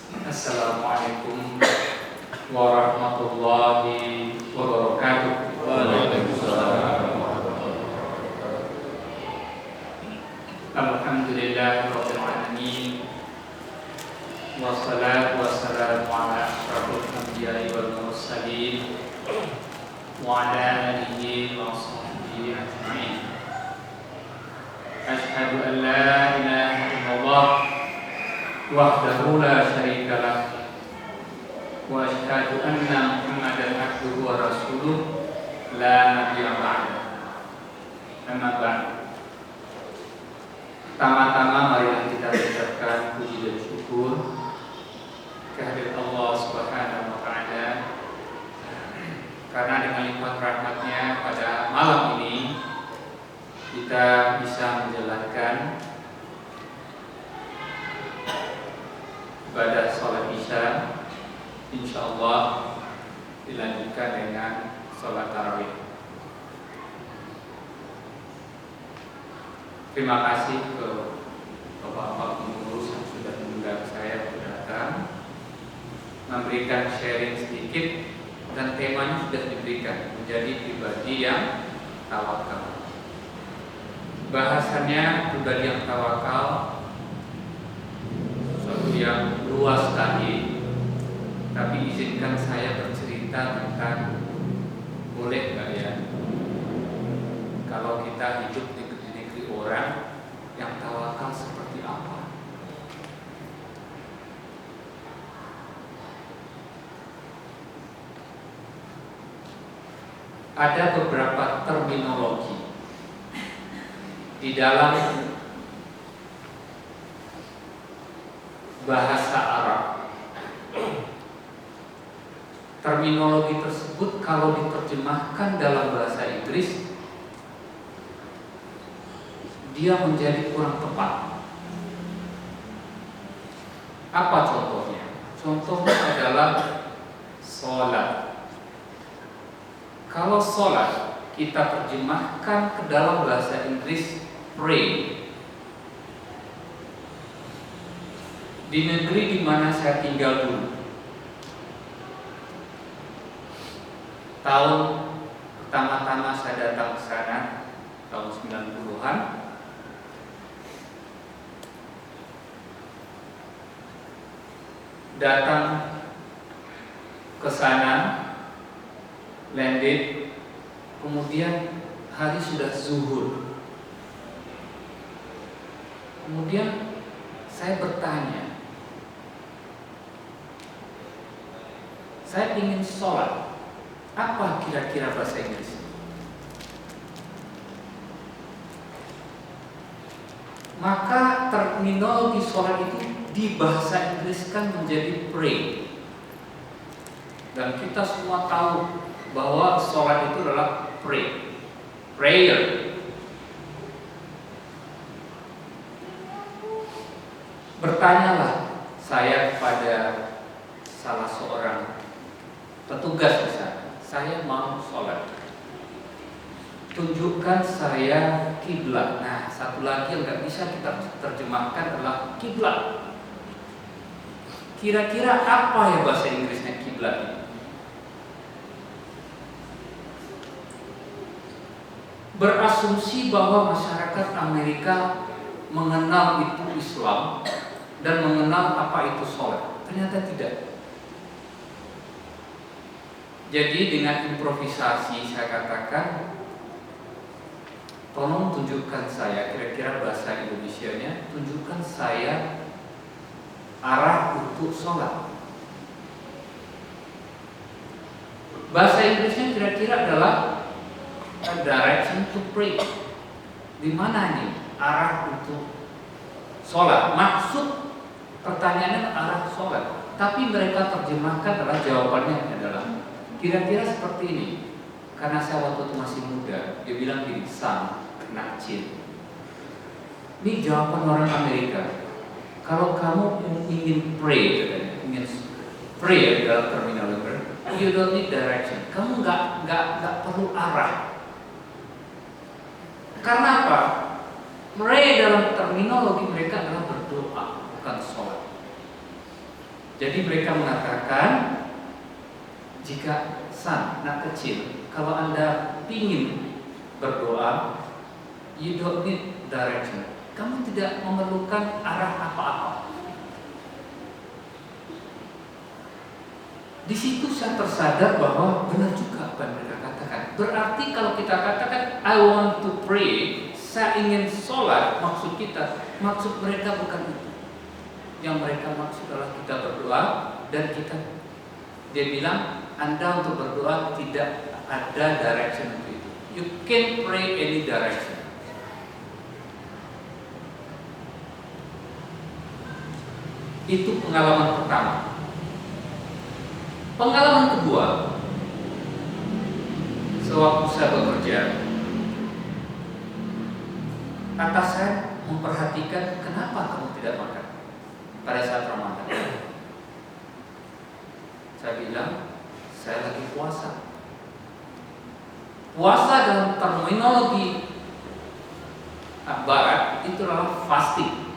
Assalamualaikum warahmatullahi wabarakatuh. Waalaikumsalam. Alhamdulillahirabbil alamin. Wassalatu wassalamu ala asyrafil anbiya'i wal mursalin wa ala alihi wa sahbihi ajma'in. Asyhadu an la ilaha illallah wahdahu la syarika lah wa asyhadu anna Muhammadan abduhu wa rasuluh la nabiyya ba'da. Amma ba'd. Pertama-tama mari kita ucapkan puji dan syukur kehadirat Allah Subhanahu wa taala, karena dengan limpah rahmatnya pada malam ini kita bisa menjalankan ibadah sholat isya, insyaallah dilanjutkan dengan sholat tarawih. Terima kasih ke bapak-bapak pengurus yang sudah mengundang saya untuk datang, memberikan sharing sedikit, dan temanya sudah diberikan, menjadi pribadi yang tawakal. Bahasannya pribadi yang tawakal, sesuatu yang luas sekali, tapi izinkan saya bercerita tentang, boleh nggak ya, kalau kita hidup di negeri orang yang tawakal seperti apa? Ada beberapa terminologi di dalam bahasa Arab. Terminologi tersebut kalau diterjemahkan dalam bahasa Inggris, dia menjadi kurang tepat. Apa contohnya? Contohnya adalah sholat. Kalau sholat kita terjemahkan ke dalam bahasa Inggris pray. Di negeri di mana saya tinggal dulu, tahun pertama-tama saya datang ke sana tahun 90-an, datang ke sana, landed, kemudian hari sudah zuhur. Kemudian saya bertanya, saya ingin sholat, apa kira-kira bahasa Inggris? Maka terminologi sholat itu di bahasa Inggris kan menjadi pray. Dan kita semua tahu bahwa sholat itu adalah pray, prayer. Bertanyalah saya kepada salah seorang petugas di sana, saya mau sholat, tunjukkan saya kiblat. Nah, satu lagi yang nggak bisa kita terjemahkan adalah kiblat. Kira-kira apa ya bahasa Inggrisnya kiblat? Berasumsi bahwa masyarakat Amerika mengenal itu Islam dan mengenal apa itu sholat. Ternyata tidak. Jadi dengan improvisasi saya katakan, tolong tunjukkan saya, kira-kira bahasa Indonesianya, tunjukkan saya arah untuk sholat. Bahasa Inggrisnya kira-kira adalah a direction to pray. Di mana nih arah untuk sholat? Maksud pertanyaannya arah sholat, tapi mereka terjemahkan adalah jawabannya adalah kira-kira seperti ini. Karena saya waktu itu masih muda, dia bilang gini, son, kecil. Ini jawaban orang Amerika. Kalau kamu ingin pray, ingin pray dalam terminologi, you don't need direction. Kamu nggak perlu arah. Karena apa? Pray dalam terminologi mereka adalah berdoa, bukan sholat. Jadi mereka mengatakan, jika anak kecil, kalau Anda ingin berdoa, you don't need direction. Kamu tidak memerlukan arah apa-apa. Di situ saya tersadar bahwa benar juga apa yang mereka katakan. Berarti kalau kita katakan I want to pray, saya ingin sholat, maksud mereka bukan itu. Yang mereka maksud adalah kita berdoa dan dia bilang Anda untuk berdoa tidak ada direction untuk itu. You can't pray any direction. Itu pengalaman pertama. Pengalaman kedua, sewaktu saya bekerja, atas saya memperhatikan kenapa kamu tidak makan pada saat Ramadan. Saya bilang, saya lagi puasa. Puasa dalam terminologi Barat itu adalah fasting.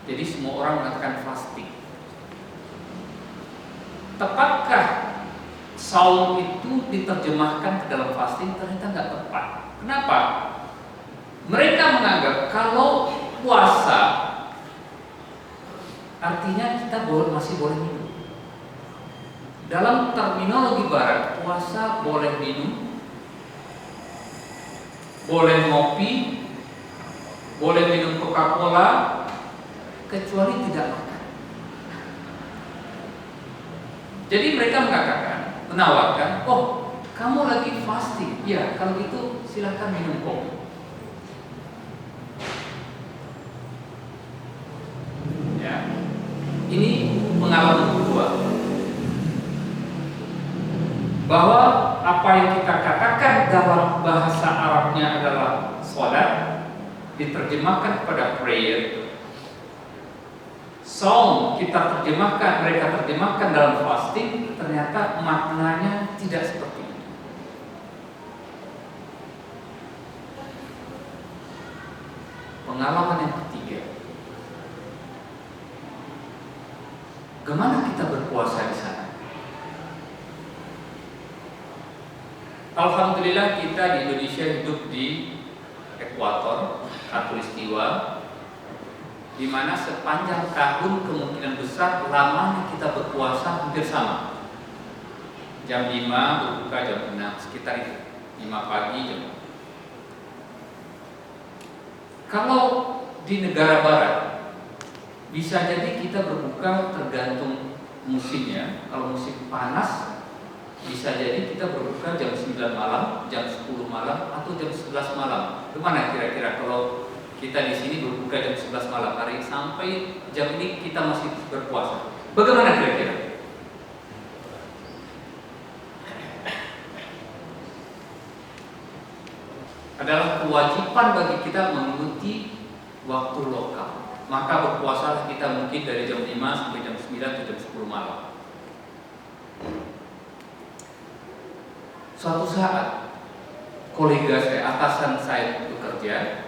Jadi semua orang mengatakan fasting. Tepatkah saum itu diterjemahkan ke dalam fasting? Ternyata nggak tepat. Kenapa? Mereka menganggap kalau puasa artinya kita masih boleh minum. Dalam terminologi Barat, puasa boleh minum, boleh ngopi, boleh minum Coca-Cola, kecuali tidak makan. Jadi mereka menawarkan, oh kamu lagi fasting, ya kalau gitu silahkan minum kopi. Ya, ini pengalaman kedua, bahwa apa yang kita katakan dalam bahasa Arabnya adalah sholat diterjemahkan kepada prayer. Saum mereka terjemahkan dalam fasting, ternyata maknanya tidak seperti itu. Pengalaman yang ketiga, bagaimana kita berpuasa di sana? Alhamdulillah kita di Indonesia hidup di ekuator khatulistiwa, di mana sepanjang tahun kemungkinan besar lamanya kita berpuasa hampir sama. Jam 5 berbuka jam 6, sekitar itu 5 pagi jam. Kalau di negara barat bisa jadi kita berbuka tergantung musimnya. Kalau musim panas bisa jadi kita berbuka jam 9 malam, jam 10 malam, atau jam 11 malam. Kemana kira-kira kalau kita di sini berbuka jam 11 malam hari sampai jam ini kita masih berpuasa? Bagaimana kira-kira? Adalah kewajiban bagi kita mengikuti waktu lokal. Maka berpuasalah kita mungkin dari jam 5 sampai jam 9 atau jam 10 malam. Suatu saat kolega saya, atasan saya bekerja,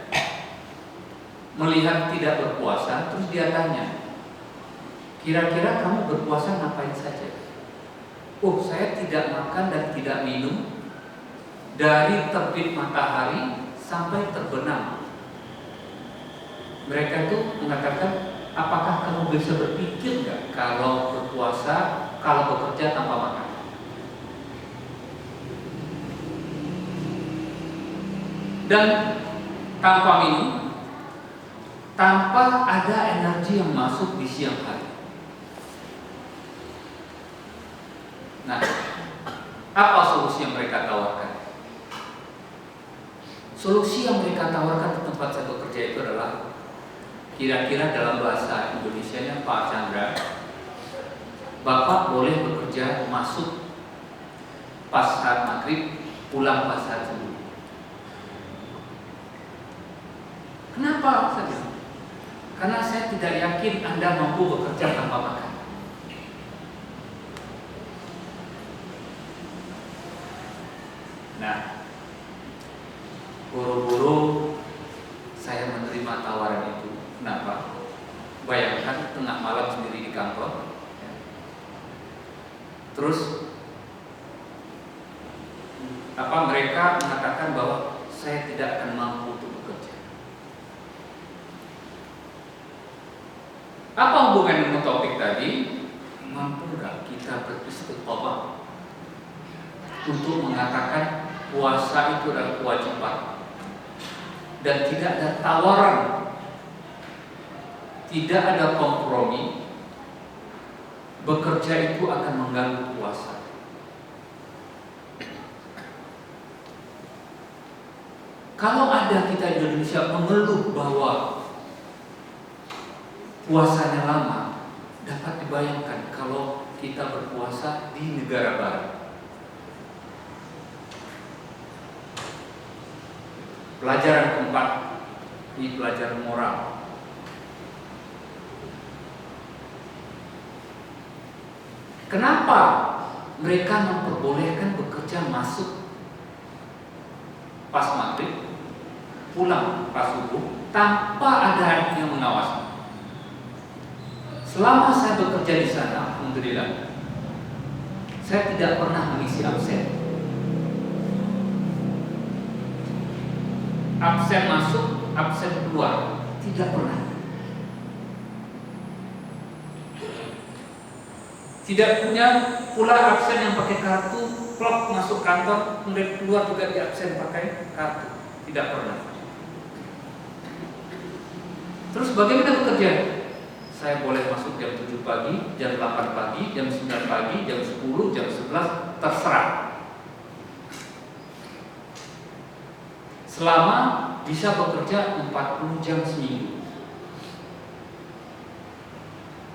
melihat tidak berpuasa, terus dia tanya, kira-kira kamu berpuasa ngapain saja? Oh, saya tidak makan dan tidak minum dari terbit matahari sampai terbenam. Mereka tuh mengatakan, apakah kamu bisa berpikir nggak kalau berpuasa, kalau bekerja tanpa makan? Dan tanpa minum, tanpa ada energi yang masuk di siang hari. Nah, apa solusi yang mereka tawarkan? Solusi yang mereka tawarkan di tempat saya bekerja itu adalah, kira-kira dalam bahasa Indonesianya Pak Chandra, Bapak boleh bekerja masuk pas saat maghrib, pulang pas saat subuh. Kenapa? Karena saya tidak yakin Anda mampu bekerja tanpa makan. Nah, buru-buru saya menerima tawaran itu. Kenapa? Bayangkan tengah malam sendiri di di kantor. Terus mereka mengatakan bahwa saya tidak akan mampu untuk bekerja. Apa hubungan dengan topik tadi? Mampu nggak kita beristiqomah untuk mengatakan puasa itu adalah kewajiban dan tidak ada tawaran, tidak ada kompromi, bekerja itu akan mengganggu puasa. Kalau ada kita di Indonesia mengeluh bahwa puasanya lama, dapat dibayangkan kalau kita berpuasa di negara barat. Pelajaran keempat, ini pelajaran moral. Kenapa mereka memperbolehkan bekerja masuk pas maghrib, pulang pas subuh, tanpa ada yang mengawasi? Selama saya bekerja di sana, alhamdulillah, saya tidak pernah mengisi absen. Absen masuk, absen keluar, tidak pernah. Tidak punya pula absen yang pakai kartu, plok masuk kantor, kemudian keluar juga di absen pakai kartu, tidak pernah. Terus bagaimana bekerja? Saya boleh masuk jam 7 pagi, jam 8 pagi, jam 9 pagi, jam 10, jam 11, terserah. Selama bisa bekerja 40 jam seminggu.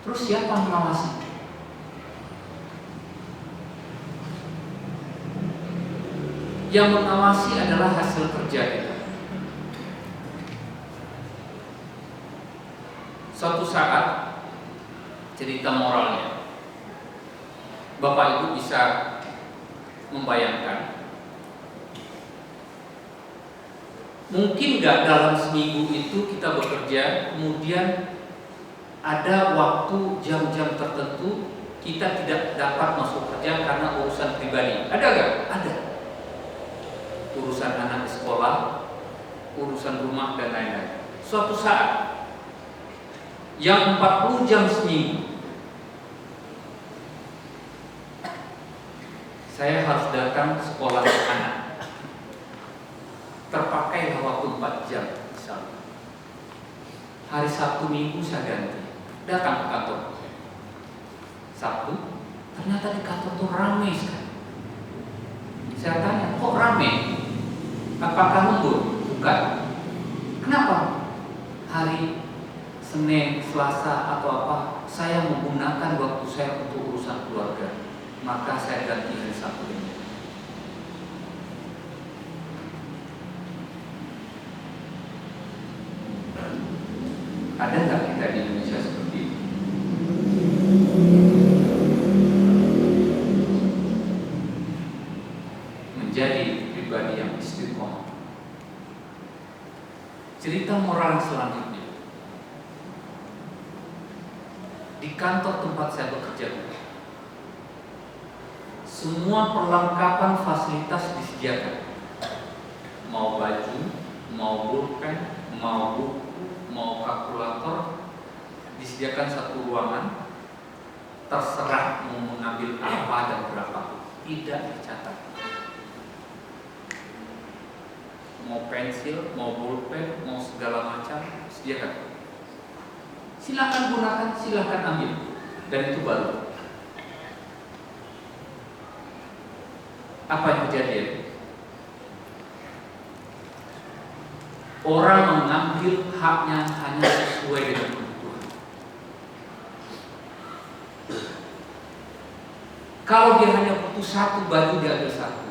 Terus siapa mengawasi? Yang mengawasi adalah hasil kerja kita. Suatu saat, cerita moralnya, Bapak Ibu bisa membayangkan, mungkin gak dalam seminggu itu kita bekerja, kemudian ada waktu jam-jam tertentu kita tidak dapat masuk kerja karena urusan pribadi. Ada gak? Ada. Urusan anak di sekolah, urusan rumah dan lain-lain. Suatu saat yang 40 jam seminggu saya harus datang sekolah anak, terpakailah waktu 4 jam misalnya. Hari Sabtu Minggu saya ganti, datang ke kantor. Sabtu, ternyata di kantor tuh ramai sekali. Saya tanya, kok ramai? Apakah lembur? Bukan. Kenapa? Hari Senin, Selasa atau apa, saya menggunakan waktu saya untuk urusan keluarga, maka saya ganti hari Sabtu ini. Ada nggak kita di Indonesia seperti ini? Menjadi pribadi yang istiqomah. Cerita moral selanjutnya. Di kantor tempat saya bekerja, semua perlengkapan fasilitas disediakan. Mau baju, mau pulpen, mau buku, mau kalkulator, disediakan satu ruangan. Terserah mau mengambil apa dan berapa, tidak dicatat. Mau pensil, mau pulpen, mau segala macam, sediakan. Silakan gunakan, silakan ambil, dan itu baru. Apa yang terjadi? Orang mengambil haknya hanya sesuai dengan kebutuhan. Kalau dia hanya butuh satu baju, dia ambil satu.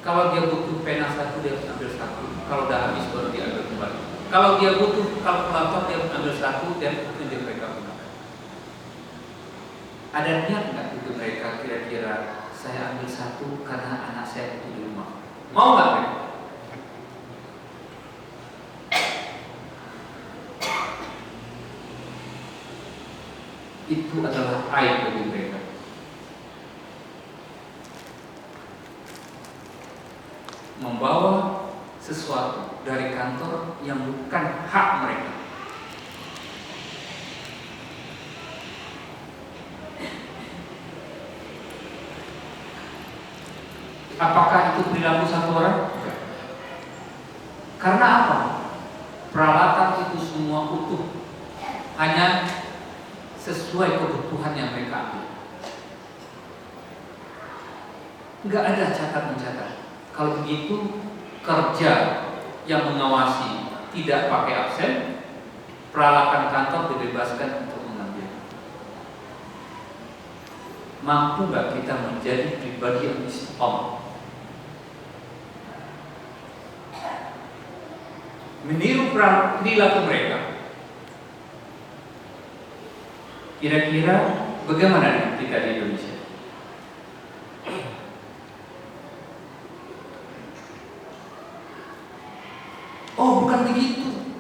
Kalau dia butuh pena satu, dia ambil satu. Kalau udah habis baru dia ambil kembali. Kalau dia butuh kalkulator, dia ambil satu dan itu dia mereka gunakan. Ada niat nggak itu mereka kira-kira saya ambil satu karena anak saya itu di rumah? Mau nggak mereka? itu adalah aib bagi mereka. Membawa sesuatu dari kantor yang bukan hak mereka. Apakah itu perilaku satu orang? Karena apa? Peralatan itu semua utuh, hanya sesuai kebutuhan yang mereka ambil. Nggak ada catat-mencatat. Kalau begitu, kerja yang mengawasi tidak pakai absen, peralatan kantor dibebaskan untuk mengambil. Mampu nggak kita menjadi pribadi yang istiqomah? Meniru perilaku mereka. Kira-kira bagaimana dengan kita di Indonesia? Oh, bukan begitu.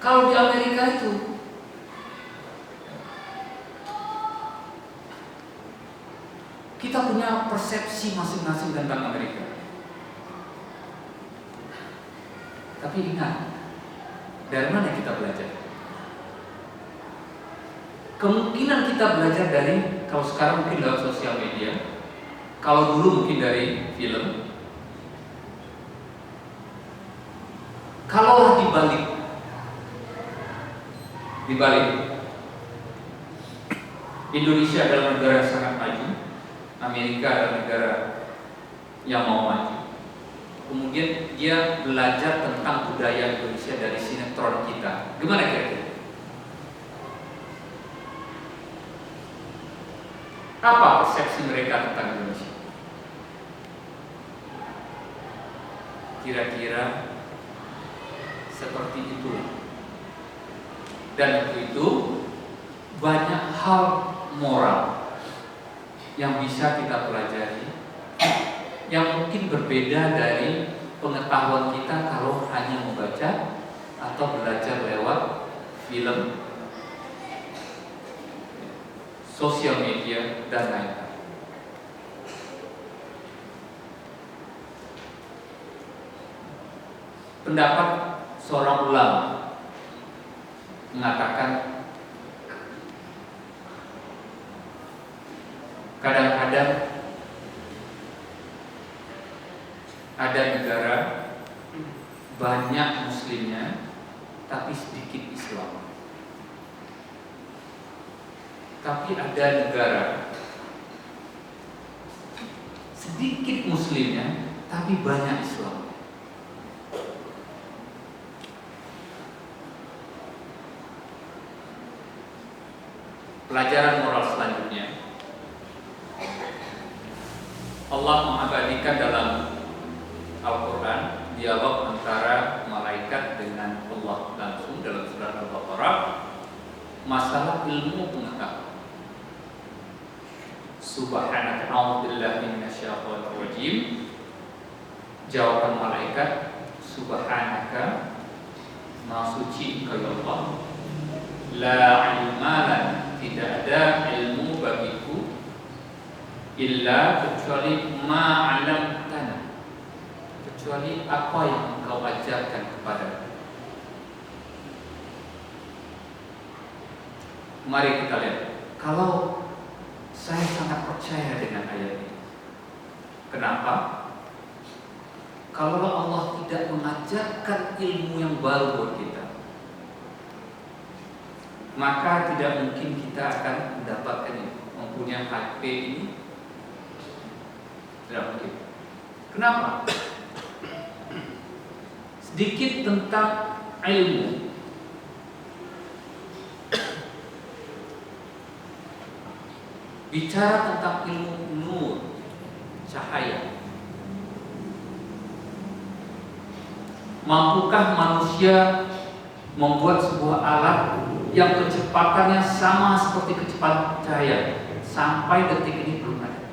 Kalau di Amerika itu kita punya persepsi masing-masing tentang Amerika. Tapi ingat, dari mana kita belajar? Kemungkinan kita belajar dari, kalau sekarang mungkin lewat sosial media, kalau dulu mungkin dari film. Kalau dibalik, Indonesia adalah negara yang sangat maju, Amerika adalah negara yang mau maju. Kemudian dia belajar tentang budaya Indonesia dari sinetron kita. Gimana kira-kira? Apa persepsi mereka tentang Indonesia? Kira-kira seperti itulah. Dan itu banyak hal moral yang bisa kita pelajari, yang mungkin berbeda dari pengetahuan kita kalau hanya membaca atau belajar lewat film, sosial media, dan lain-lain. Pendapat seorang ulama mengatakan kadang-kadang ada negara banyak muslimnya tapi sedikit Islam. Tapi ada negara sedikit muslimnya tapi banyak Islam. Pelajaran moral selanjutnya, Allah mengabadikan dalam Al-Quran dialog antara malaikat dengan Allah langsung dalam surat Al-Baqarah, masalah ilmu pengetahuan. Subhanaka a'udzubillahi minasyaitonir rajim. Jawaban malaikat, Subhanaka, Maha suci Engkau ya Allah, la ilma lana, tidak ada ilmu bagiku illa kecuali ma'alamtana, kecuali apa yang Engkau ajarkan kepada. Mari kita lihat. Kalau saya sangat percaya dengan ayat ini. Kenapa? Kalau Allah tidak mengajarkan ilmu yang baru buat kita, maka tidak mungkin kita akan mendapatkan ini. Mempunyai HP ini tidak mungkin. Kenapa? Sedikit tentang ilmu. Bicara tentang ilmu nur, cahaya. Mampukah manusia membuat sebuah alat yang kecepatannya sama seperti kecepatan cahaya? Sampai detik ini belum ada.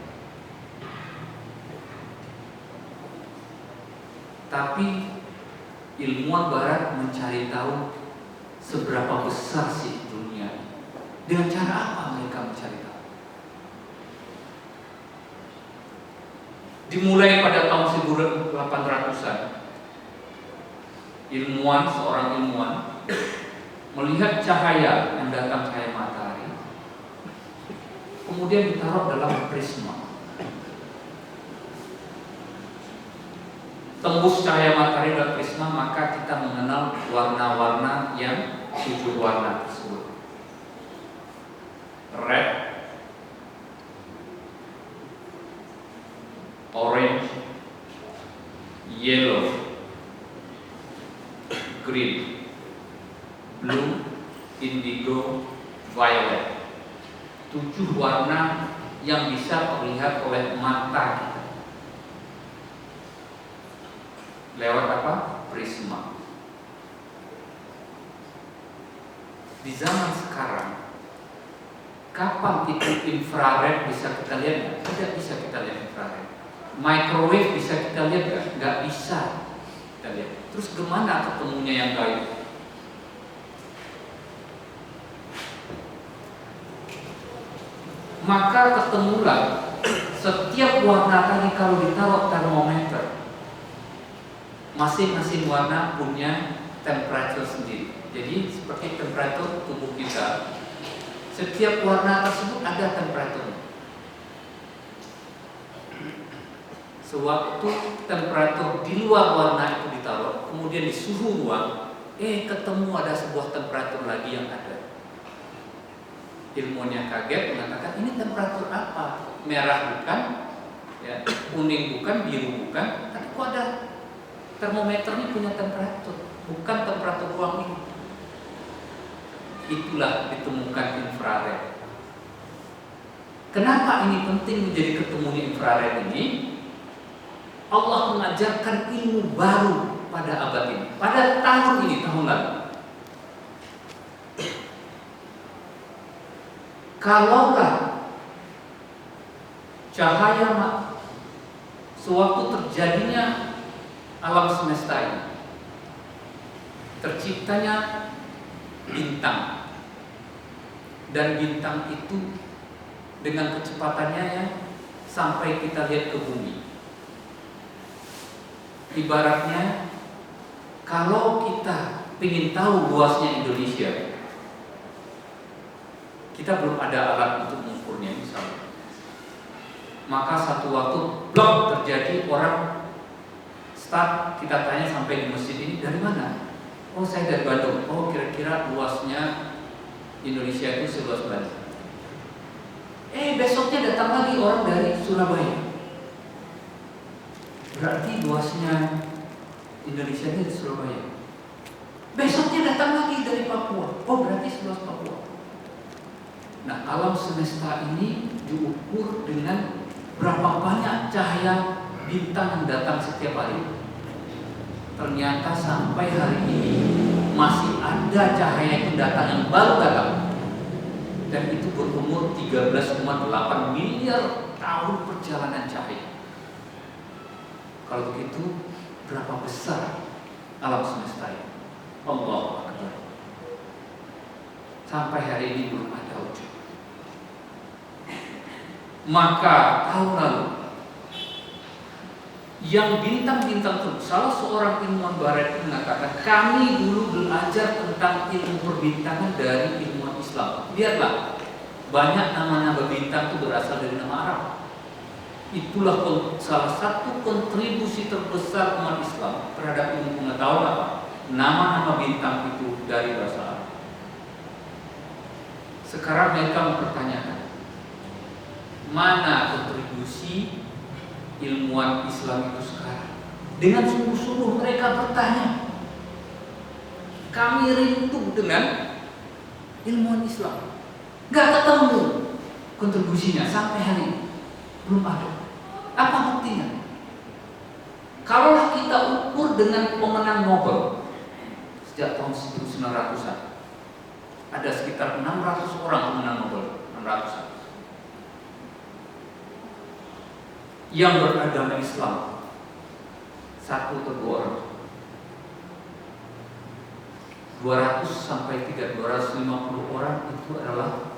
Tapi ilmuwan barat mencari tahu seberapa besar sih dunia. Dengan cara apa mereka mencari tahu? Dimulai pada tahun 1800-an, seorang ilmuwan melihat cahaya yang datang cahaya matahari, kemudian ditaruh dalam prisma. Tembus cahaya matahari dalam prisma, maka kita mengenal warna-warna yang 7 warna tersebut. Red, orange, yellow, green, blue, indigo, violet. 7 warna yang bisa terlihat oleh mata kita. Lewat apa? Prisma. Di zaman sekarang, kapan itu infrared bisa kita lihat? Tidak bisa kita lihat infrared. Microwave bisa kita lihat? Nggak bisa kita lihat. Terus kemana ketemunya yang gaib? Maka ketemulah setiap warna tadi kalau ditaruh termometer, masing-masing warna punya temperatur sendiri. Jadi seperti temperatur tubuh kita, setiap warna tersebut ada temperaturnya. Sewaktu temperatur di luar warna itu ditaruh, kemudian di suhu ruang, ketemu ada sebuah temperatur lagi yang ada. Ilmunya kaget, mengatakan ini temperatur apa? Merah bukan, ya, kuning bukan, biru bukan, tapi kok ada termometer ini punya temperatur, bukan temperatur ruang ini. Itulah ditemukan infrared. Kenapa ini penting menjadi ketemunya infrared ini? Allah mengajarkan ilmu baru pada abad ini, pada tahun ini, tahun lalu. Kalaulah cahaya sewaktu terjadinya alam semesta ini, terciptanya bintang, dan bintang itu dengan kecepatannya yang sampai kita lihat ke bumi. Ibaratnya kalau kita ingin tahu luasnya Indonesia, kita belum ada alat untuk mengukurnya misalnya. Maka satu waktu blok terjadi, orang start, kita tanya sampai di masjid ini dari mana? Oh, saya dari Bandung. Oh, kira-kira luasnya Indonesia itu seluas Bandung. Besoknya datang lagi orang dari Surabaya. Berarti luasnya Indonesia ini di Surabaya. Besoknya datang lagi dari Papua. Oh, berarti seluas Papua. Nah, alam semesta ini diukur dengan berapa banyak cahaya bintang yang datang setiap hari. Ternyata sampai hari ini masih ada cahaya yang datang, yang baru datang, dan itu berumur 13,8 miliar tahun perjalanan cahaya. Kalau begitu, berapa besar alam semesta ini? Allahu Akbar. Sampai hari ini belum ada wujud. Maka tahun lalu, yang bintang-bintang itu, salah seorang ilmuwan barat mengatakan, kami dulu belajar tentang ilmu perbintangan dari ilmuwan Islam. Lihatlah, banyak nama-nama bintang itu berasal dari nama Arab. Itulah salah satu kontribusi terbesar umat Islam terhadap ilmu pengetahuan apa? Nama-nama bintang itu dari bahasa Arab. Sekarang mereka mempertanyakan, mana kontribusi ilmuwan Islam itu sekarang? Dengan sungguh-sungguh mereka bertanya. Kami rindu dengan ilmuwan Islam, gak ketemu kontribusinya sampai hari ini, belum ada. Apa buktinya? Kalaulah kita ukur dengan pemenang Nobel sejak tahun 1900-an, ada sekitar 600 orang pemenang Nobel, 600-an, yang beragama Islam 1 atau 2 orang. 200 sampai 250 orang itu adalah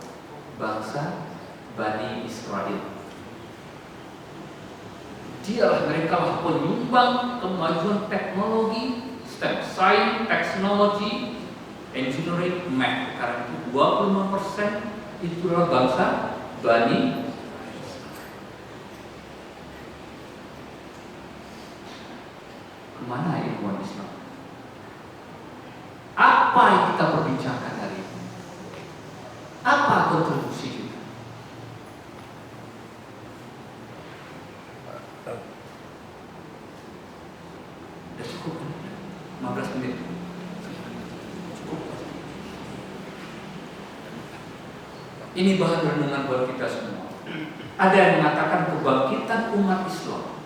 bangsa Bani Israel. Dialah mereka lah penyumbang kemajuan teknologi, STEM, science, teknologi, engineering, math. Karena itu 25% itulah bangsa Bani. Kemana ilmuwan Islam? Apa yang kita perbincangkan hari ini? Apa kontribusi kita? Sudah cukup kan? 15 menit. Cukup. Ini bahan renungan buat kita semua. Ada yang mengatakan kebangkitan umat Islam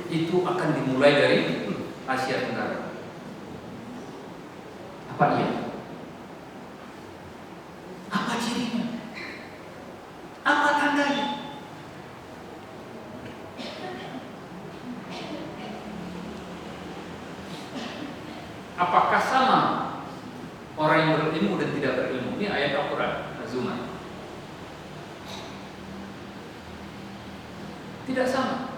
itu akan dimulai dari Asia Tenggara. Apa iya? Apa cirinya? Apa tandanya? Apakah sama orang yang berilmu dan tidak berilmu? Ini ayat Al-Quran, Az-Zumar. Tidak sama.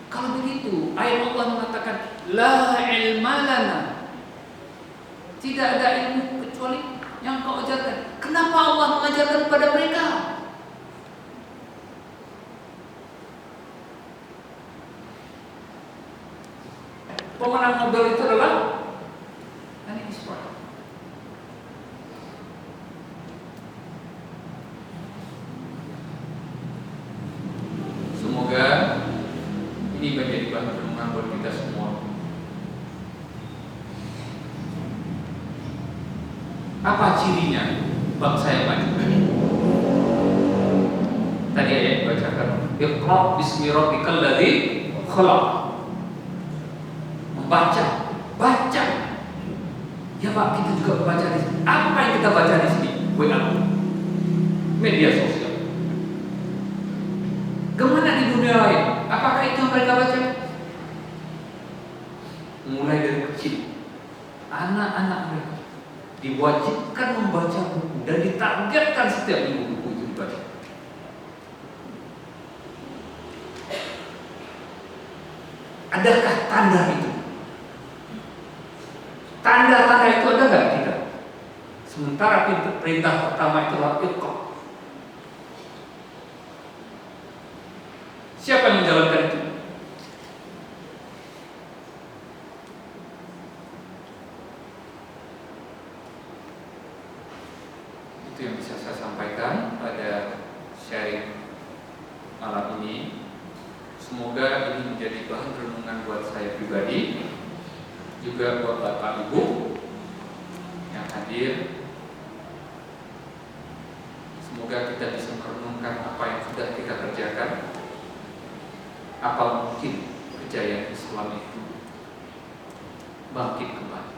Kalau begitu, ayat Allah mengatakan la ilma lana. Tidak ada ilmu kecuali yang kau ajarkan. Kenapa Allah mengajarkan kepada mereka? Pemenang Nobel itu adalah Bani Israel. Semoga ini menjadi bahan renungan buat kita semua. Apa cirinya bangsa yang maju? Tadi ayat bacakan, Iqra bismi rabbikal ladzi khalaq. Membaca, baca. Ya Pak, kita juga baca di sini. Apa yang kita baca di sini? WA, media sosial. Kemana di dunia lain? Apakah itu yang mereka baca? Mulai dari kecil, anak-anak mereka diwajibkan membaca buku dan ditargetkan setiap minggu buku itu dibaca. Adakah tanda itu? Tanda-tanda itu ada nggak? Tidak. Sementara perintah pertama itulah Iqra. Siapa yang menjalankan itu? Itu yang bisa saya sampaikan pada sharing malam ini. Semoga ini menjadi bahan renungan buat saya pribadi, juga buat Bapak Ibu yang hadir. Semoga kita bisa merenungkan apa yang sudah kita kerjakan. Apa mungkin kejayaan Islam itu bangkit kembali?